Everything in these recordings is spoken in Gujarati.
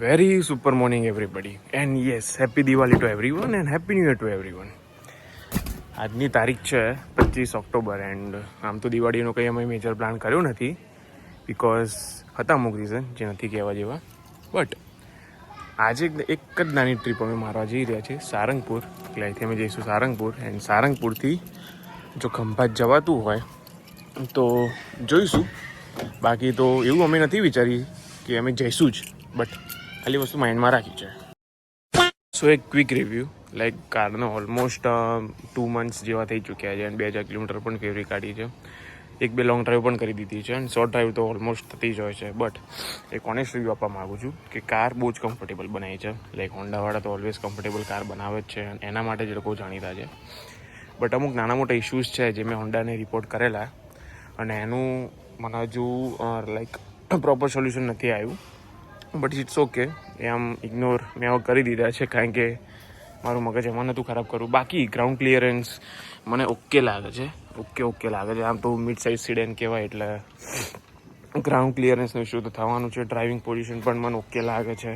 Very super morning, everybody. And yes, happy Diwali to everyone and happy New Year to everyone. આજની તારીખ છે 25 ઓક્ટોબર એન્ડ આમ તો દિવાળીનો કંઈ અમે મેજર પ્લાન કર્યો નથી બિકોઝ હતા અમુક રીઝન જે નથી કહેવા જેવા. બટ આજે એક જ નાની ટ્રીપ અમે મારવા જઈ રહ્યા છીએ સારંગપુર. એટલે અહીંથી અમે જઈશું સારંગપુર એન્ડ સારંગપુરથી જો ખંભાત જવાતું હોય તો જોઈશું. બાકી તો એવું અમે નથી વિચારી કે અમે જઈશું જ, બટ ખાલી વસ્તુ માઇન્ડમાં રાખી છે. સો એક ક્વિક રિવ્યૂ લાઈક કારનો ઓલમોસ્ટ 2 months જેવા થઈ ચૂક્યા છે અને 2000 કિલોમીટર પણ ફેરવી કાઢી છે. 1-2 લોંગ ડ્રાઈવ પણ કરી દીધી છે અને શોર્ટ ડ્રાઈવ તો ઓલમોસ્ટ થતી જ હોય છે. બટ એક ઓનેસ્ટ રિવ્યૂ આપવા માગું છું કે કાર બહુ જ કમ્ફર્ટેબલ બનાવી છે. લાઈક હોન્ડાવાળા તો ઓલવેઝ કમ્ફર્ટેબલ કાર બનાવે જ છે અને એના માટે જ લોકો જાણીતા છે. બટ અમુક નાના મોટા ઇશ્યુઝ છે જે મેં હોન્ડાને રિપોર્ટ કરેલા અને એનું મને હજુ લાઈક પ્રોપર સોલ્યુશન નથી આવ્યું. બટ ઇટ્સ ઓકે, એ આમ ઇગ્નોર મેં કરી દીધા છે કારણ કે મારું મગજ એમાં નહોતું ખરાબ કરવું. બાકી ગ્રાઉન્ડ ક્લિયરન્સ મને ઓકે લાગે છે, ઓકે લાગે છે. આમ તો મિડ સાઇઝ સિડેન કહેવાય એટલે ગ્રાઉન્ડ ક્લિયરન્સનો ઇશ્યુ તો થવાનું છે. ડ્રાઇવિંગ પોઝિશન પણ મને ઓકે લાગે છે.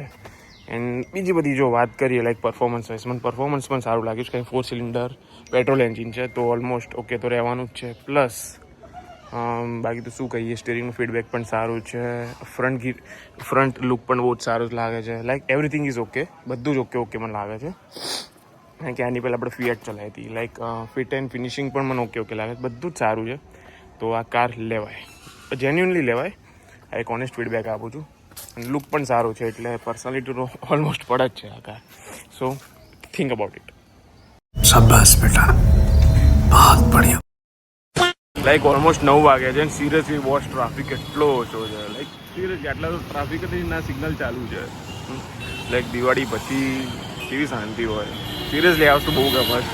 એન્ડ બીજી બધી જો વાત કરીએ લાઈક પરફોર્મન્સ વાઇઝ, મને પરફોર્મન્સ પણ સારું લાગ્યું છે. કારણ 4 સિલિન્ડર પેટ્રોલ એન્જિન છે તો ઓલમોસ્ટ ઓકે તો રહેવાનું જ છે. પ્લસ બાકી તો શું કહીએ, સ્ટીરિંગનું ફીડબેક પણ સારું છે. ફ્રન્ટ લુક પણ બહુ જ સારું જ લાગે છે. લાઈક એવરીથિંગ ઇઝ ઓકે, બધું જ ઓકે મને લાગે છે. કારણ કે આની પહેલાં આપણે ફિએટ ચલાવી હતી, લાઈક ફિટ એન્ડ ફિનિશિંગ પણ મને ઓકે લાગે છે. બધું જ સારું છે. તો આ કાર લેવાય, જેન્યુઅનલી લેવાય. આ એક ઓનેસ્ટ ફીડબેક આપું છું. અને લુક પણ સારું છે એટલે પર્સનાલિટી તો ઓલમોસ્ટ પડે જ છે આ car. So think about it. શાબાશ બેટા, બહુત બઢિયા. લાઈક ઓલમોસ્ટ 9 વાગ્યા છે અને સિરિયસલી વોચ ટ્રાફિક એટલો ઓછો છે. લાઈક સિરિયસલી આટલા તો ટ્રાફિક જ ના સિગ્નલ ચાલુ છે. લાઈક દિવાળી પછી કેવી શાંતિ હોય. સિરિયસલી આ વસ્તુ બહુ ગમે છે.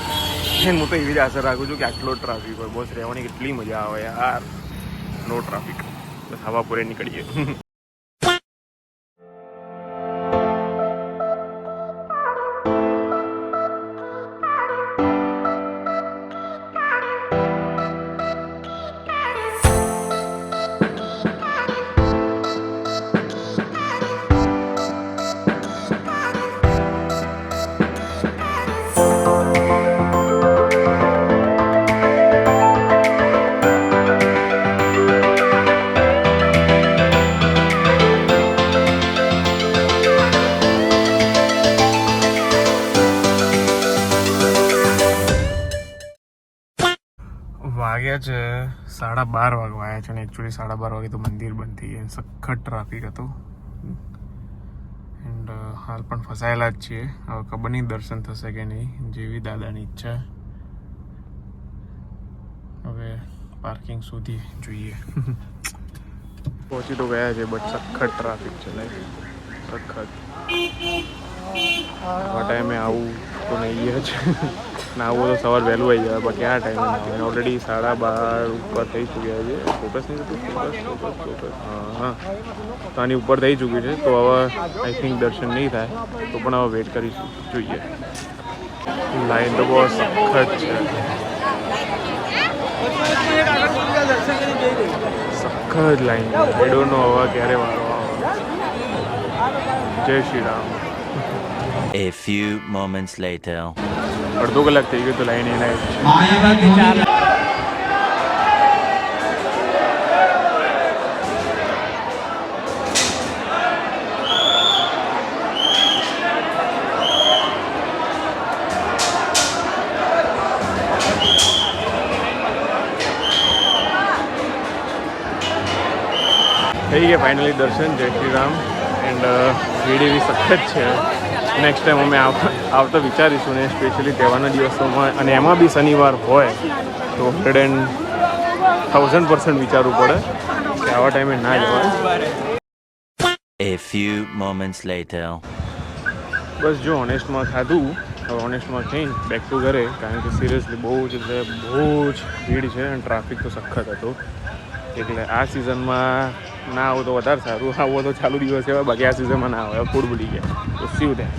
હું તો એવી જ આશા રાખું છું કે આટલો ટ્રાફિક હોય. બસ રહેવાની કેટલી મજા આવે યાર. નો ટ્રાફિક, બસ હવા પૂરે નીકળીએ. વાગ્યા છે 12:30 વાગ્યા છે અને એકચ્યુઅલી 12:30 વાગે તો મંદિર બંધ થઈ ગયા. સખત ટ્રાફિક હતો એન્ડ હાલ પણ ફસાયેલા જ છીએ. હવે ખબર નહીં દર્શન થશે કે નહીં, જેવી દાદાની ઈચ્છા. હવે પાર્કિંગ સુધી જોઈએ. પહોંચી તો ગયા છે બટ સખત ટ્રાફિક છે. લાઈક સખત. આ ટાઈમે આવું તો નહીં જ. ના આવું તો સવાર વહેલું આવી જાય, બાકી આ ટાઈમે ના આવે. ઓલરેડી 12:30 ઉપર થઈ ચૂક્યા છે. ફોકસ નહીં થતું, ફોકસ. હા, તો આની ઉપર થઈ ચૂકી છે. તો હવે આઈ થિંક દર્શન નહીં થાય તો પણ હવે વેટ કરીશું, જોઈએ. લાઈન તો બહુ સખત છે, સખત લાઈન. મેડોનો હવા ક્યારે વાળો આવે. જય Shri Ram. A few moments later. અડધો કલાક થઈ ગયો તો લાઈન એના જ છે. થઈ ગયા ફાઇનલી દર્શન. જય શ્રી રામ. એન્ડ ભીડ એવી સખત છે. નેક્સ્ટ ટાઈમ અમે આવતા વિચારીશું ને સ્પેશિયલી તહેવારના દિવસોમાં, અને એમાં બી શનિવાર હોય તો 110% વિચારવું પડે કે આવા ટાઈમે ના જવાય. A few moments later. બસ જો ઓનેસ્ટમાં ખાધું, હવે ઓનેસ્ટમાં થઈને બેક ટુ ઘરે. કારણ કે સિરિયસલી બહુ જ ભીડ છે અને ટ્રાફિક તો સખત હતો. એટલે આ સિઝનમાં ના આવો તો વધારે સારું. આવો તો ચાલુ દિવસ એવા, બાકી આ સિઝનમાં ના આવે. ફૂડ ભૂલી ગયા તો સીવ થાય.